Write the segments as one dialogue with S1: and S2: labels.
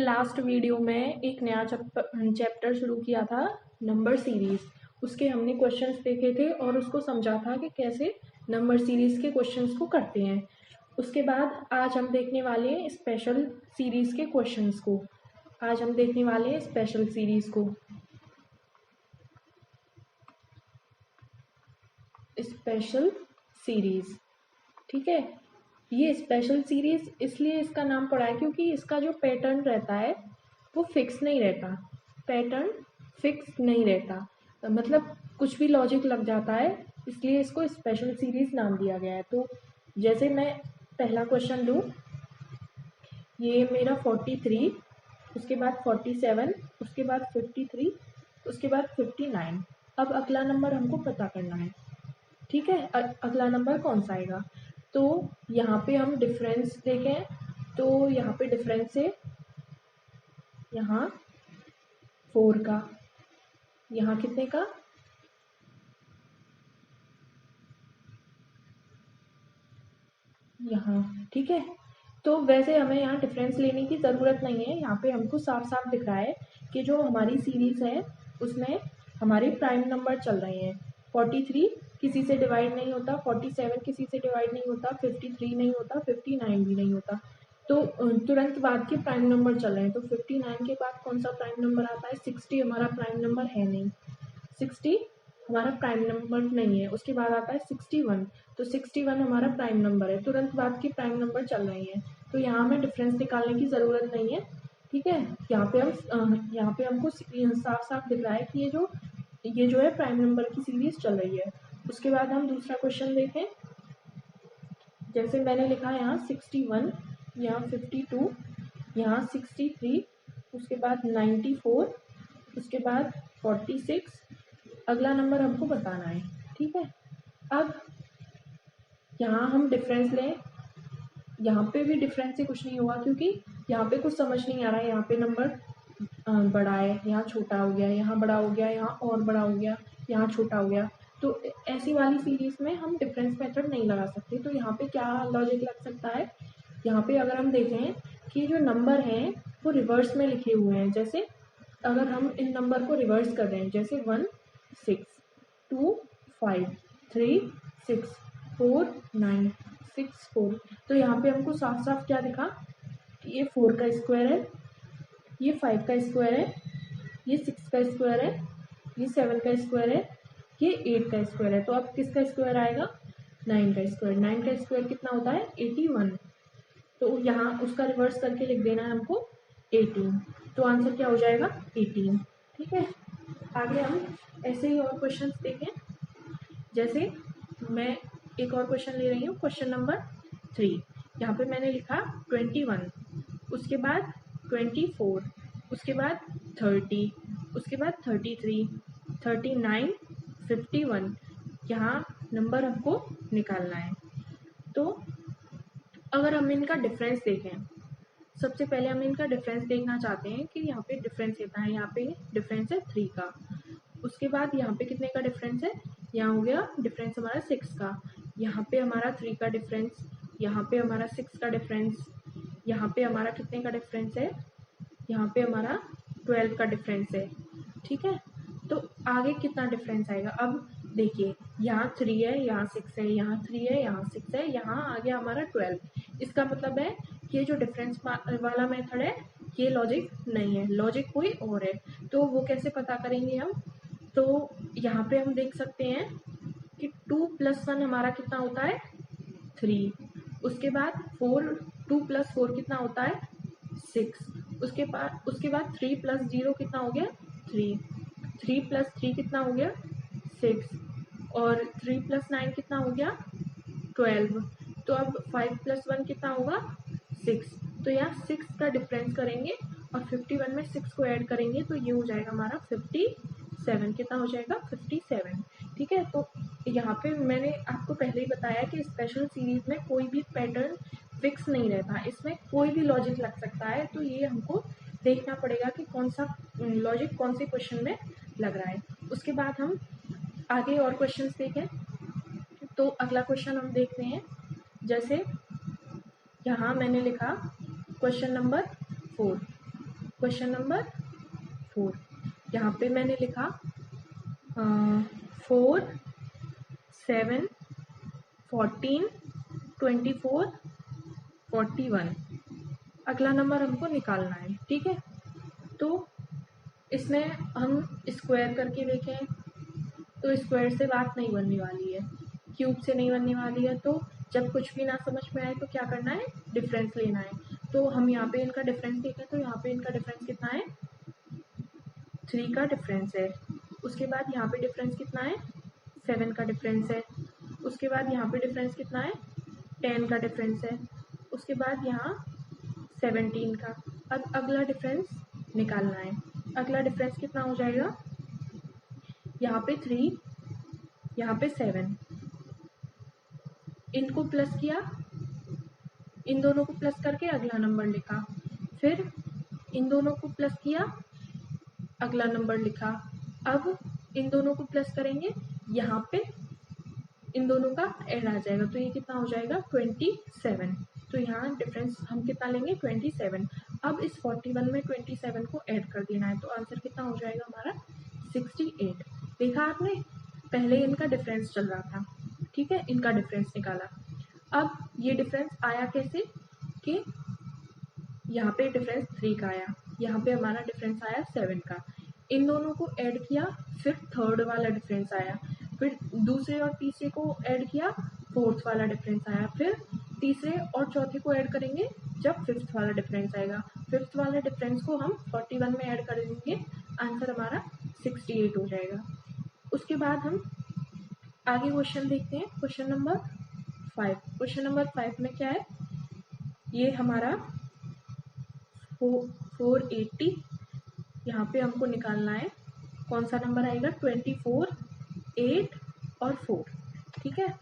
S1: Last video में एक नया चैप्टर शुरू किया था, नंबर सीरीज। उसके हमने क्वेश्चंस देखे थे और उसको समझा था कि कैसे नंबर सीरीज के क्वेश्चंस को करते हैं। उसके बाद आज हम देखने वाले हैं स्पेशल सीरीज के क्वेश्चंस को। आज हम देखने वाले हैं स्पेशल सीरीज को। स्पेशल सीरीज, ठीक है। ये स्पेशल सीरीज इसलिए इसका नाम पड़ा है क्योंकि इसका जो पैटर्न रहता है वो फिक्स नहीं रहता। पैटर्न फिक्स नहीं रहता, मतलब कुछ भी लॉजिक लग जाता है, इसलिए इसको स्पेशल सीरीज नाम दिया गया है। तो जैसे मैं पहला क्वेश्चन लूँ, ये मेरा 43, उसके बाद 47, उसके बाद 53, उसके बाद 59। अब अगला नंबर हमको पता करना है, ठीक है। अगला नंबर कौन सा आएगा? तो यहाँ पे हम डिफरेंस देखें तो यहाँ पे डिफरेंस है, यहाँ 4 का, यहाँ कितने का? यहाँ, ठीक है। तो वैसे हमें यहाँ डिफरेंस लेने की ज़रूरत नहीं है, यहाँ पे हमको साफ साफ दिख रहा है कि जो हमारी सीरीज है उसमें हमारे प्राइम नंबर चल रहे हैं। 43 किसी से डिवाइड नहीं होता, 47 किसी से डिवाइड नहीं होता, 53 नहीं होता, 59 भी नहीं होता। तो तुरंत बाद के प्राइम नंबर चल रहे हैं। तो 59 के बाद कौन सा प्राइम नंबर आता है? 60 हमारा प्राइम नंबर है नहीं, 60 हमारा प्राइम नंबर नहीं है। उसके बाद आता है 61, तो 61 हमारा प्राइम नंबर है। तुरंत बाद के प्राइम नंबर चल रहे हैं, तो यहाँ हमें डिफरेंस निकालने की ज़रूरत नहीं है, ठीक है। यहाँ पे हमको साफ साफ दिख रहा है कि ये जो है प्राइम नंबर की सीरीज चल रही है। उसके बाद हम दूसरा क्वेश्चन देखें। जैसे मैंने लिखा यहाँ 61, यहाँ 52, यहाँ 63, उसके बाद 94, उसके बाद 46। अगला नंबर हमको बताना है, ठीक है। अब यहाँ हम डिफरेंस लें, यहाँ पे भी डिफरेंस से कुछ नहीं होगा क्योंकि यहाँ पे कुछ समझ नहीं आ रहा है। यहाँ पे नंबर बड़ा है, यहाँ छोटा हो गया, यहाँ बड़ा हो गया, यहाँ और बड़ा हो गया, यहाँ छोटा हो गया। तो ऐसी वाली सीरीज में हम डिफरेंस मेथड नहीं लगा सकते। तो यहाँ पे क्या लॉजिक लग सकता है? यहाँ पे अगर हम देखें कि जो नंबर हैं वो रिवर्स में लिखे हुए हैं, जैसे अगर हम इन नंबर को रिवर्स कर रहे हैं, जैसे 1 6 2 5 3 6 4 9 6 4, तो यहाँ पे हमको साफ साफ क्या दिखा? ये 4 का स्क्वायर है, ये 5 का स्क्वायर है, ये 6 का स्क्वायर है, ये 7 का स्क्वायर है, ये 8 का स्क्वायर है। तो अब किसका स्क्वायर आएगा? 9 का स्क्वायर। 9 का स्क्वायर कितना होता है? 81। तो यहाँ उसका रिवर्स करके लिख देना है हमको 18। तो आंसर क्या हो जाएगा? 18, ठीक है। आगे हम ऐसे ही और क्वेश्चंस देखें। जैसे मैं एक और क्वेश्चन ले रही हूँ, क्वेश्चन नंबर 3। यहाँ पे मैंने लिखा 21, उसके बाद 24, उसके बाद 30, उसके बाद 33, 39, 51। यहाँ नंबर हमको निकालना है। तो अगर हम इनका डिफरेंस देखें, सबसे पहले हम इनका डिफरेंस देखना चाहते हैं कि यहाँ पे डिफरेंस कितना है। यहाँ पे डिफरेंस है 3 का। उसके बाद यहाँ पे कितने का डिफरेंस है? यहाँ हो गया डिफरेंस हमारा 6 का। यहाँ पे हमारा 3 का डिफरेंस, यहाँ पे हमारा 6 का डिफरेंस, यहाँ पे हमारा कितने का डिफरेंस है? यहाँ पे हमारा 12 का डिफरेंस है, ठीक है। तो आगे कितना डिफरेंस आएगा? अब देखिए, यहाँ 3 है, यहाँ 6 है, यहाँ 3 है, यहाँ 6 है, यहाँ आ गया हमारा 12। इसका मतलब है कि ये जो डिफरेंस वाला मेथड है ये लॉजिक नहीं है, लॉजिक कोई और है। तो वो कैसे पता करेंगे हम? तो यहाँ पे हम देख सकते हैं कि 2 + 1 हमारा कितना होता है? 3। उसके बाद 2 + 4 कितना होता है? 6। उसके बाद 3 + 0 कितना हो गया? 3। 3 + 3 कितना हो गया? 6। और 3 + 9 कितना हो गया? 12। तो अब 5 + 1 कितना होगा? 6। तो यहाँ 6 का डिफरेंस करेंगे और 51 में 6 को ऐड करेंगे तो ये हो जाएगा हमारा 57। कितना हो जाएगा? 57, ठीक है। तो यहाँ पे मैंने आपको पहले ही बताया कि स्पेशल सीरीज में कोई भी पैटर्न फिक्स नहीं रहता, इसमें कोई भी लॉजिक लग सकता है। तो ये हमको देखना पड़ेगा कि कौन सा लॉजिक कौन से क्वेश्चन में लग रहा है। उसके बाद हम आगे और क्वेश्चंस देखें। तो अगला क्वेश्चन हम देखते हैं। जैसे यहाँ मैंने लिखा क्वेश्चन नंबर 4। क्वेश्चन नंबर 4, यहाँ पे मैंने लिखा 4, 7, 14, 24, 41। अगला नंबर हमको निकालना है, ठीक है। तो इसमें हम स्क्वायर करके देखें तो स्क्वायर से बात नहीं बनने वाली है, क्यूब से नहीं बनने वाली है। तो जब कुछ भी ना समझ में आए तो क्या करना है, डिफरेंस लेना है। तो हम यहाँ पे इनका डिफरेंस देखें तो यहाँ पे इनका डिफरेंस कितना है, 3 का डिफरेंस है। उसके बाद यहाँ पे डिफरेंस कितना है, 7 का डिफरेंस है। उसके बाद यहाँ पे डिफरेंस कितना है, 10 का डिफरेंस है। उसके बाद यहाँ 17 का। अब अगला डिफरेंस निकालना है। अगला डिफरेंस कितना हो जाएगा, यहाँ पे 3, यहाँ पे 7, इनको प्लस किया, इन दोनों को प्लस करके अगला नंबर लिखा, फिर इन दोनों को प्लस किया, अगला नंबर लिखा। अब इन दोनों को प्लस करेंगे, यहाँ पे इन दोनों का ऐड आ जाएगा, तो ये कितना हो जाएगा, 27। तो यहाँ डिफरेंस हम कितना लेंगे, 27। अब इस 41 में 27 को ऐड कर देना है, तो आंसर कितना हो जाएगा हमारा, 68। देखा आपने, पहले इनका डिफरेंस चल रहा था, ठीक है, इनका डिफरेंस निकाला। अब ये डिफरेंस आया कैसे कि यहाँ पे डिफरेंस 3 का आया, यहाँ पे हमारा डिफरेंस आया 7 का। इन दोनों को ऐड किया, फिर थर्ड वाला डिफरेंस आया, फिर दूसरे और तीसरे को ऐड किया, फोर्थ वाला डिफरेंस आया, फिर तीसरे और चौथे को ऐड करेंगे जब फिफ्थ वाला डिफरेंस आएगा। फिफ्थ वाले डिफरेंस को हम 41 में ऐड कर देंगे, आंसर हमारा 68 हो जाएगा। उसके बाद हम आगे क्वेश्चन देखते हैं, क्वेश्चन नंबर 5। क्वेश्चन नंबर 5 में क्या है, ये हमारा 480, यहाँ पे हमको निकालना है कौन सा नंबर आएगा, 24, 8 और 4, ठीक है।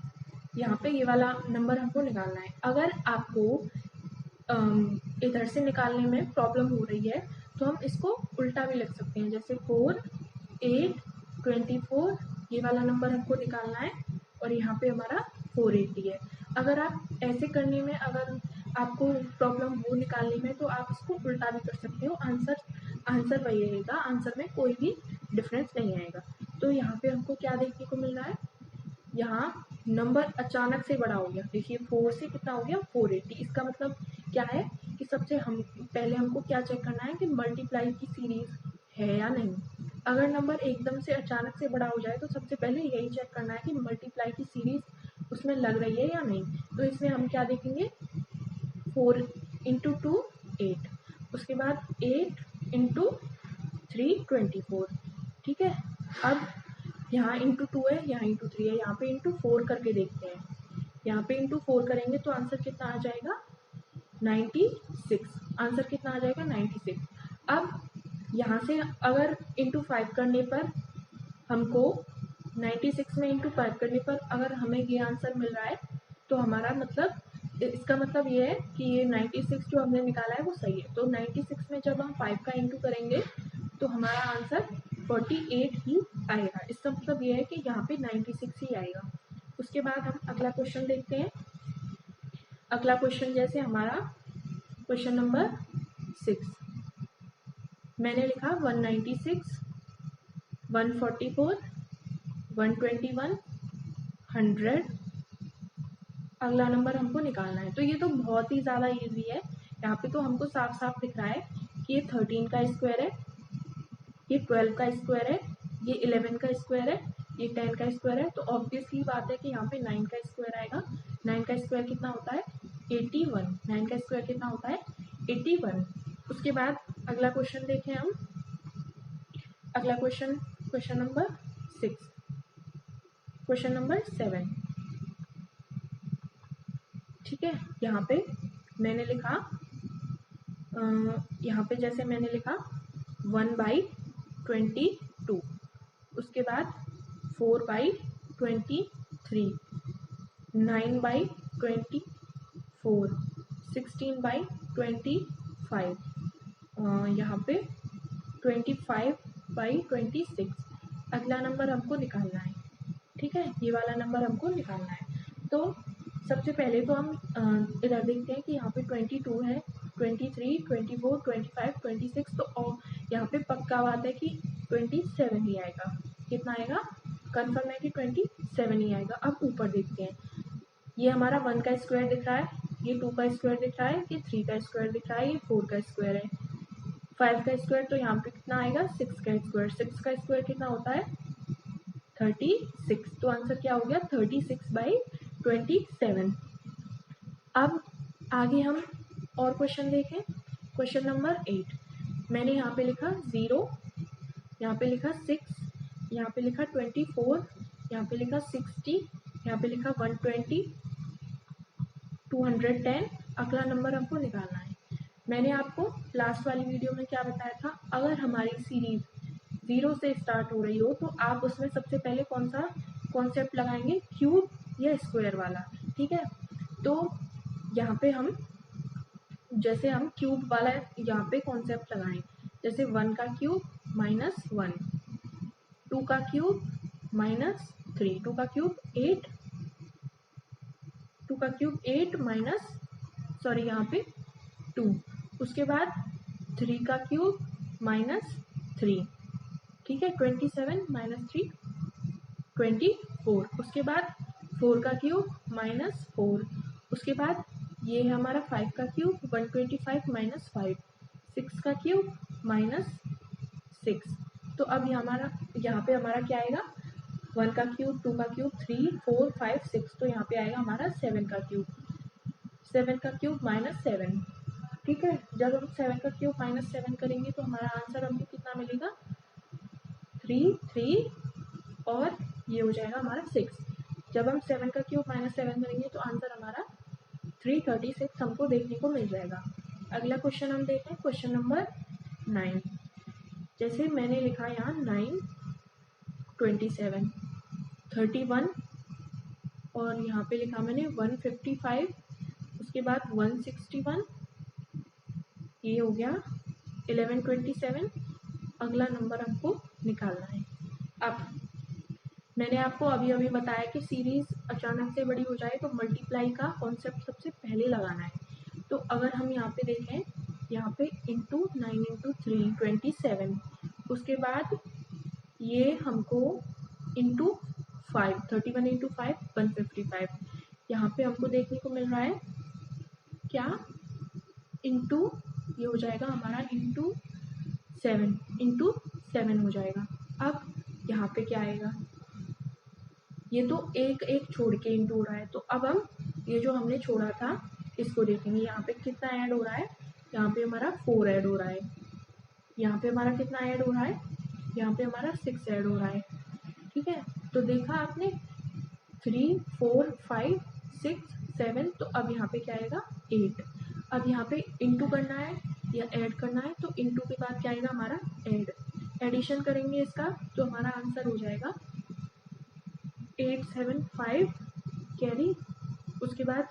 S1: यहाँ पे ये वाला नंबर हमको निकालना है। अगर आपको इधर से निकालने में प्रॉब्लम हो रही है तो हम इसको उल्टा भी लिख सकते हैं, जैसे 4, 8, 24, ये वाला नंबर हमको निकालना है और यहाँ पे हमारा 480 है। अगर आप ऐसे करने में, अगर आपको प्रॉब्लम हो निकालने में, तो आप इसको उल्टा भी कर सकते हो, आंसर वही रहेगा, आंसर में कोई भी डिफरेंस नहीं आएगा। तो यहाँ पे हमको क्या देखने को मिल रहा है, यहाँ नंबर अचानक से बड़ा हो गया। देखिए 4 से कितना हो गया, 480। इसका मतलब क्या है कि सबसे पहले हमको क्या चेक करना है कि मल्टीप्लाई की सीरीज है या नहीं। अगर नंबर एकदम से अचानक से बड़ा हो जाए तो सबसे पहले यही चेक करना है कि मल्टीप्लाई की सीरीज उसमें लग रही है या नहीं। तो इसमें हम क्या देखेंगे, 4 इंटू 2 8, उसके बाद 8 इंटू 3 24, ठीक है। अब यहाँ इंटू 2 है, यहाँ इंटू 3 है, यहाँ पे इंटू 4 करके देखते हैं। यहाँ पे इंटू 4 करेंगे तो आंसर कितना आ जाएगा, 96। आंसर कितना आ जाएगा, 96। अब यहाँ से अगर इंटू 5 करने पर हमको 96 में इंटू 5 करने पर अगर हमें ये आंसर मिल रहा है तो हमारा मतलब, इसका मतलब ये है कि ये 96 जो हमने निकाला है वो सही है। तो 96 में जब हम 5 का इंटू करेंगे तो हमारा आंसर 48 ही आएगा। इसका मतलब ये है कि यहाँ पे 96 ही आएगा। उसके बाद हम अगला क्वेश्चन देखते हैं। अगला क्वेश्चन जैसे हमारा क्वेश्चन नंबर 6, मैंने लिखा 196, 144, 121, 100। अगला नंबर हमको निकालना है। तो ये तो बहुत ही ज़्यादा इजी है। यहाँ पे तो हमको साफ साफ दिख रहा है कि ये 13 का स्क्वायर है, ये 12 का स्क्वायर है, ये 11 का स्क्वायर है, ये 10 का स्क्वायर है। तो ऑब्वियसली बात है कि यहाँ पे 9 का स्क्वायर आएगा। 9 का स्क्वायर कितना होता है, 81। 9 का स्क्वायर कितना होता है, 81। उसके बाद अगला क्वेश्चन देखें हम। अगला question, question number 6, question number 7, ठीक है। यहाँ पे मैंने लिखा, यहाँ पे जैसे मैंने लिखा 1/22, उसके बाद 4/23, 9/24, 16/25, यहाँ पे 25/26। अगला नंबर हमको निकालना है, ठीक है, ये वाला नंबर हमको निकालना है। तो सबसे पहले तो हम इधर देखते हैं कि यहाँ पे 22 है, 23, 24, 25, 26। तो यहाँ पे पक्का बात है कि 27 ही आएगा। कितना आएगा? कंफर्म है कि 27 ही आएगा। अब ऊपर देखते हैं, ये हमारा 1 का स्क्वायर दिख रहा है, ये 2 का स्क्वायर दिख रहा है, ये 3 का स्क्वायर दिख रहा है, ये 4 का स्क्वायर है, 5 का स्क्वायर। तो यहाँ पे कितना आएगा? 6 का स्क्वायर। 6 का स्क्वायर कितना होता है? 36। तो आंसर क्या हो गया? 36/27। अब आगे हम और क्वेश्चन देखें। क्वेश्चन नंबर 8, मैंने यहाँ पे लिखा 0, यहाँ पे लिखा 6, यहाँ पे लिखा 24, यहाँ पे लिखा 60, यहाँ पे लिखा 120, 210। अगला नंबर हमको निकालना है। मैंने आपको लास्ट वाली वीडियो में क्या बताया था? अगर हमारी सीरीज 0 से स्टार्ट हो रही हो तो आप उसमें सबसे पहले कौन सा कॉन्सेप्ट लगाएंगे? क्यूब या स्क्वायर वाला। ठीक है, तो यहाँ पे हम जैसे हम क्यूब वाला यहाँ पे कॉन्सेप्ट लगाएं, जैसे 1 का क्यूब -1, 2 का क्यूब -3, 2 का क्यूब 8, 2 का क्यूब 8 यहाँ पे 2, उसके बाद 3 का क्यूब -3, ठीक है, 27 -3 24, उसके बाद 4 का क्यूब -4, उसके बाद ये है हमारा 5 का क्यूब 125 -5, 6 का क्यूब -6। तो अब यहाँ पे हमारा क्या आएगा? 1 का क्यूब, 2 का क्यूब, 3, 4, 5, 6। तो यहाँ पे आएगा हमारा 7 का क्यूब, 7 का क्यूब -7। ठीक है, जब हम 7 का क्यूब -7 करेंगे तो हमारा आंसर हमको कितना मिलेगा? 3, 3 और ये हो जाएगा हमारा 6। जब हम 7 का क्यूब -7 करेंगे तो आंसर हमारा 336 हमको देखने को मिल जाएगा। अगला क्वेश्चन हम देखें, क्वेश्चन नंबर 9। जैसे मैंने लिखा यहाँ 9, 27, 31 और यहाँ पे लिखा मैंने 155, उसके बाद 161, ये हो गया 1127। अगला नंबर हमको निकालना है। अब मैंने आपको अभी बताया कि सीरीज अचानक से बड़ी हो जाए तो मल्टीप्लाई का कॉन्सेप्ट सबसे पहले लगाना है। तो अगर हम यहाँ पे देखें, यहाँ पे इंटू 9 × 3 27, उसके बाद ये हमको इंटू 5 31 × 5 155, यहाँ पे हमको देखने को मिल रहा है क्या? इंटू ये हो जाएगा हमारा इंटू 7 हो जाएगा। अब यहाँ पे क्या आएगा? ये तो एक एक छोड़ के इंटू हो रहा है, तो अब हम ये जो हमने छोड़ा था इसको देखेंगे। यहाँ पे कितना ऐड हो रहा है? यहाँ पे हमारा 4 ऐड हो रहा है। यहाँ पे हमारा कितना ऐड हो रहा है? यहाँ पे हमारा 6 ऐड हो रहा है। ठीक है, तो देखा आपने 3, 4, 5, 6, 7। तो अब यहाँ पे क्या आएगा? 8। अब यहाँ पे इंटू करना है या ऐड करना है, तो इंटू के बाद क्या आएगा हमारा? एडिशन करेंगे इसका तो हमारा आंसर हो जाएगा 875 कैरी, उसके बाद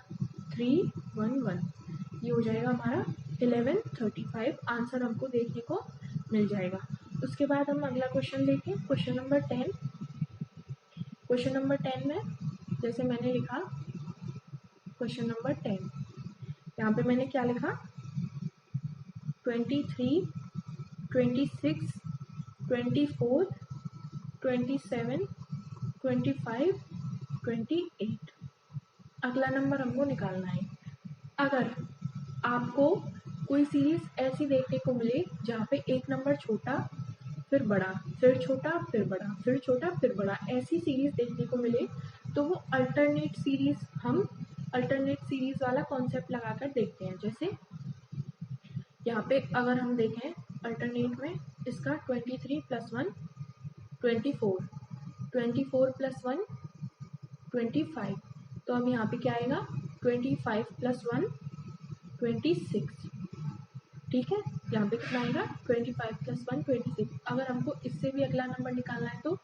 S1: 311, ये हो जाएगा हमारा 1135। आंसर हमको देखने को मिल जाएगा। उसके बाद हम अगला क्वेश्चन देखें, क्वेश्चन नंबर 10। क्वेश्चन नंबर 10 में जैसे मैंने लिखा क्वेश्चन नंबर 10, यहाँ पे मैंने क्या लिखा? 23, 26, 24, 27, 25, 28। अगला नंबर हमको निकालना है। अगर आपको कोई सीरीज ऐसी देखने को मिले जहाँ पे एक नंबर छोटा फिर बड़ा, फिर छोटा फिर बड़ा, फिर छोटा फिर बड़ा, ऐसी सीरीज देखने को मिले तो वो अल्टरनेट सीरीज वाला कॉन्सेप्ट लगाकर देखते हैं। जैसे यहाँ पे अगर हम देखें अल्टरनेट में इसका 23 + 1 24, 24 + 1 25। तो अब यहाँ पे क्या आएगा? 25 + 1 26। ठीक है, यहाँ पे कितना आएगा? 25 + 1 26। अगर हमको इससे भी अगला नंबर निकालना है तो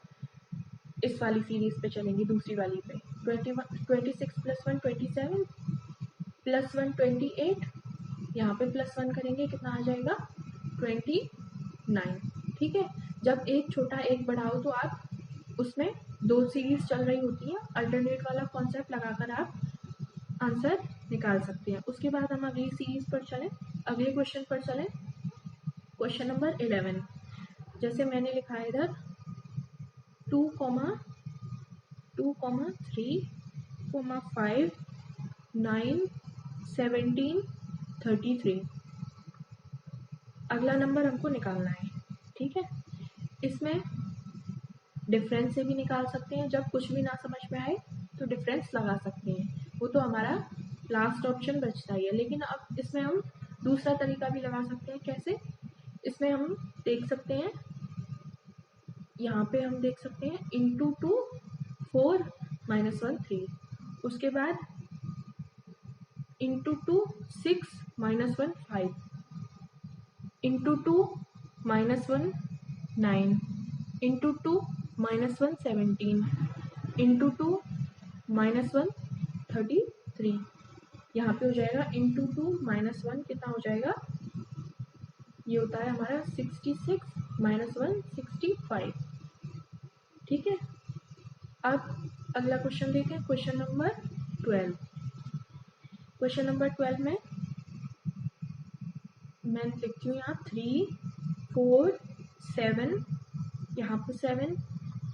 S1: इस वाली सीरीज पे चलेंगे, दूसरी वाली पे। 26 + 1 27, +1 28, यहाँ पे +1 करेंगे कितना आ जाएगा? 29। ठीक है, जब एक छोटा एक बड़ा हो तो आप उसमें दो सीरीज चल रही होती है, अल्टरनेट वाला कॉन्सेप्ट लगाकर आप आंसर निकाल सकते हैं। उसके बाद हम अगली सीरीज पर चलें। अगले क्वेश्चन पर चलें। क्वेश्चन नंबर 11, जैसे मैंने लिखा है इधर 2, 2, 3, 5, 9, 17, 33। अगला नंबर हमको निकालना है, ठीक है। इसमें डिफरेंस से भी निकाल सकते हैं, जब कुछ भी ना समझ में आए तो डिफरेंस लगा सकते हैं, वो तो हमारा लास्ट ऑप्शन बचता ही है। लेकिन अब इसमें हम दूसरा तरीका भी लगा सकते हैं। कैसे? इसमें हम देख सकते हैं, यहाँ पे हम देख सकते हैं इंटू 2 4 -1 3, उसके बाद इंटू 2 6 -1 5, इंटू 2 -1 9, इंटू 2 -1 17, इंटू 2 -1 33। यहाँ पे हो जाएगा इंटू 2 -1 कितना हो जाएगा, ये होता है हमारा 66 -1 65, ठीक है। अब अगला क्वेश्चन देखें, क्वेश्चन नंबर 12। क्वेश्चन नंबर 12 में मैं लिखती हूँ यहाँ 3, 4, 7, यहाँ पे 7,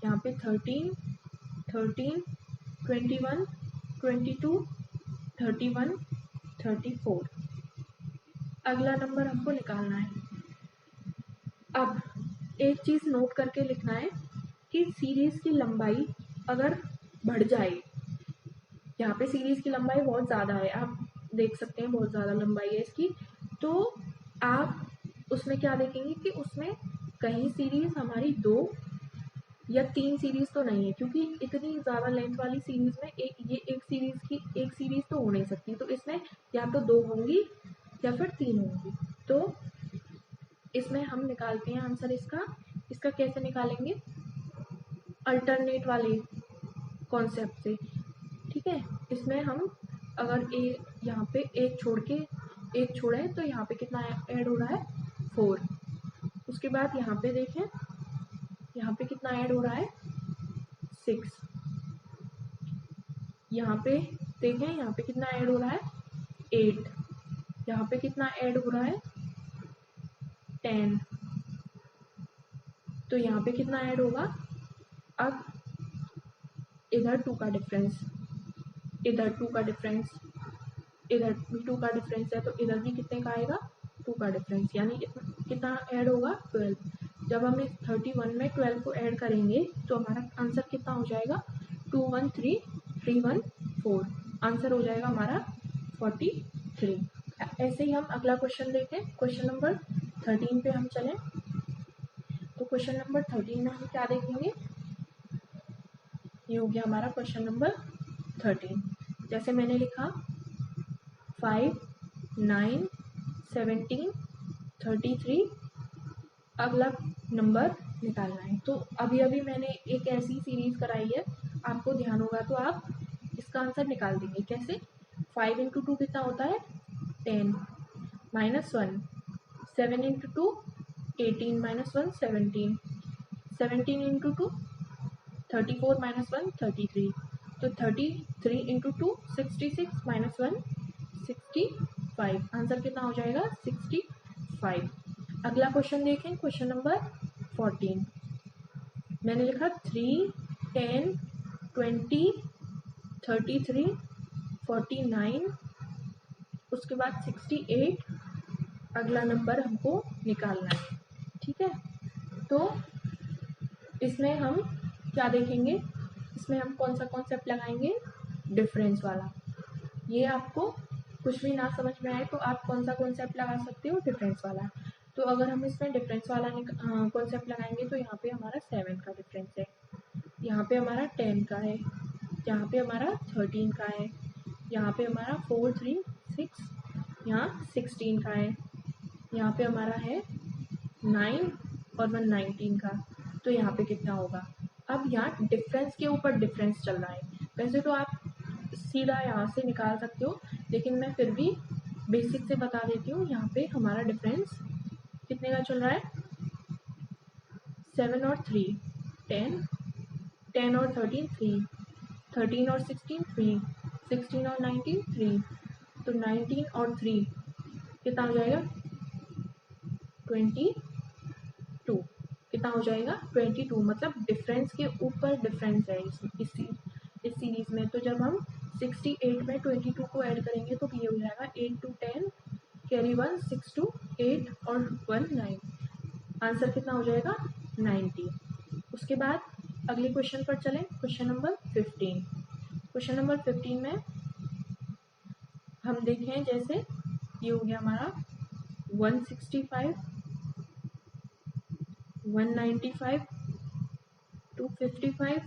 S1: यहाँ पे 13, 21, 22, 31, 34। अगला नंबर हमको निकालना है। अब एक चीज़ नोट करके लिखना है कि सीरीज़ की लंबाई अगर बढ़ जाए, यहाँ पे सीरीज़ की लंबाई बहुत ज़्यादा है, आप देख सकते हैं बहुत ज़्यादा लंबाई है इसकी, तो आप उसमें क्या देखेंगे कि उसमें कहीं सीरीज़ हमारी 2 या 3 सीरीज़ तो नहीं है, क्योंकि इतनी ज़्यादा लेंथ वाली सीरीज़ में एक सीरीज़ तो हो नहीं सकती, तो इसमें या तो 2 होंगी या फिर 3 होंगी। तो इसमें हम निकालते हैं आंसर इसका कैसे निकालेंगे, अल्टरनेट वाले कॉन्सेप्ट से, ठीक है। इसमें हम अगर यहाँ पे एक छोड़े तो यहाँ पे कितना ऐड हो रहा है 4, उसके बाद यहाँ पे देखें यहाँ पे कितना ऐड हो रहा है 6, यहाँ पे देखें यहाँ पे कितना ऐड हो रहा है 8, यहाँ पे कितना ऐड हो रहा है 10, तो यहाँ पे कितना ऐड होगा। अब इधर 2 का डिफरेंस, इधर 2 का डिफरेंस, इधर भी 2 का डिफरेंस है, तो इधर भी कितने का आएगा 2 का डिफरेंस, यानी कितना ऐड होगा 12। जब हम इस 31 में 12 को ऐड करेंगे तो हमारा आंसर कितना हो जाएगा 213 आंसर हो जाएगा हमारा 43। ऐसे ही हम अगला क्वेश्चन देखें, क्वेश्चन नंबर 13 पे हम चलें। तो क्वेश्चन नंबर 13 में हम क्या देखेंगे, ये हो गया हमारा क्वेश्चन नंबर 13। जैसे मैंने लिखा 5, 9, 17, 33, अगला नंबर निकालना है। तो अभी मैंने एक ऐसी सीरीज कराई है, आपको ध्यान होगा तो आप इसका आंसर निकाल देंगे। कैसे? 5 इंटू 2 कितना होता है 10, -1, 7 इंटू 2 18, -1 17, 17 इंटू 2 34, -1 33, तो 33 इंटू 2 66, -1 65, आंसर कितना हो जाएगा 65। अगला क्वेश्चन देखें, क्वेश्चन नंबर 14। मैंने लिखा 3, 10, 20, 33, 49, उसके बाद 68, अगला नंबर हमको निकालना है, ठीक है। तो इसमें हम क्या देखेंगे, इसमें हम कौन सा कॉन्सेप्ट लगाएंगे, डिफरेंस वाला। ये आपको कुछ भी ना समझ में आए तो आप कौन सा कॉन्सेप्ट लगा सकते हो, डिफरेंस वाला। तो अगर हम इसमें डिफरेंस वाला कॉन्सेप्ट लगाएंगे तो यहाँ पे हमारा 7 का डिफरेंस है, यहाँ पे हमारा 10 का है, यहाँ पे हमारा 13 का है, यहाँ पे हमारा 4, 3, 6, यहाँ 16 का है, यहाँ पे हमारा है 9 और 1 19 का, तो यहाँ पे कितना होगा। अब यहाँ डिफरेंस के ऊपर डिफरेंस चल रहा है, वैसे तो आप सीधा यहाँ से निकाल सकते हो, लेकिन मैं फिर भी बेसिक से बता देती हूँ। यहाँ पे हमारा डिफरेंस कितने का चल रहा है, 7 और 3 10, 10 और 13 3, 13 और 16 3, 16 और 19 3, तो 19 और 3 कितना हो जाएगा 22, कितना हो जाएगा 22, मतलब डिफरेंस के ऊपर डिफरेंस है इस सीरीज में। तो जब हम 68 में 22 को ऐड करेंगे तो ये हो जाएगा 8 to 10 कैरी 1 6 to 8 और 1 9, आंसर कितना हो जाएगा 90। उसके बाद अगले क्वेश्चन पर चलें, क्वेश्चन नंबर 15। क्वेश्चन नंबर 15 में हम देखें, जैसे ये हो गया हमारा 165 195 255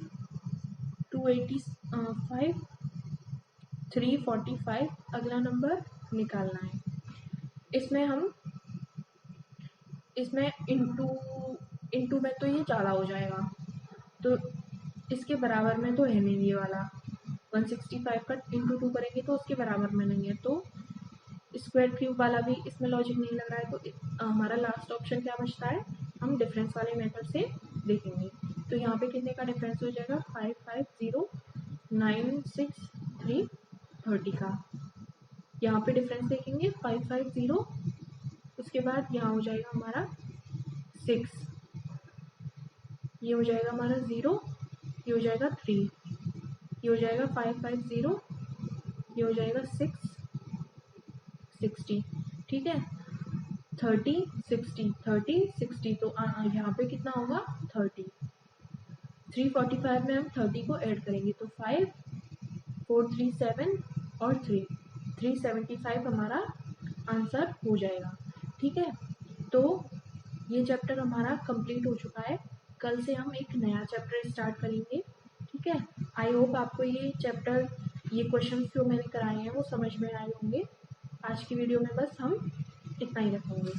S1: 285 345, अगला नंबर निकालना है। इसमें इंटू इंटू में तो ये ज़्यादा हो जाएगा, तो इसके बराबर में तो है नहीं ये वाला। 165 का इंटू 2 करेंगे तो उसके बराबर में नहीं है, तो स्क्वायर क्यूब वाला भी इसमें लॉजिक नहीं लग रहा है। तो हमारा लास्ट ऑप्शन क्या बचता है, हम डिफरेंस वाले मेथड से देखेंगे। तो यहाँ पे कितने का डिफरेंस हो जाएगा 550963 30 का। यहाँ पे डिफरेंस देखेंगे 550, उसके बाद यहाँ हो जाएगा हमारा 6, ये हो जाएगा हमारा 0, ये हो जाएगा 3, ये हो जाएगा 550, ये हो जाएगा 6 60, ठीक है 30 60 30 60, तो यहाँ पे कितना होगा 30। 345 में हम 30 को ऐड करेंगे तो 5 4 3 7 और 375 हमारा आंसर हो जाएगा, ठीक है। तो ये चैप्टर हमारा कंप्लीट हो चुका है। कल से हम एक नया चैप्टर स्टार्ट करेंगे, ठीक है। आई होप आपको ये चैप्टर, ये क्वेश्चन जो मैंने कराए हैं वो समझ में आए होंगे। आज की वीडियो में बस हम इतना ही रखेंगे।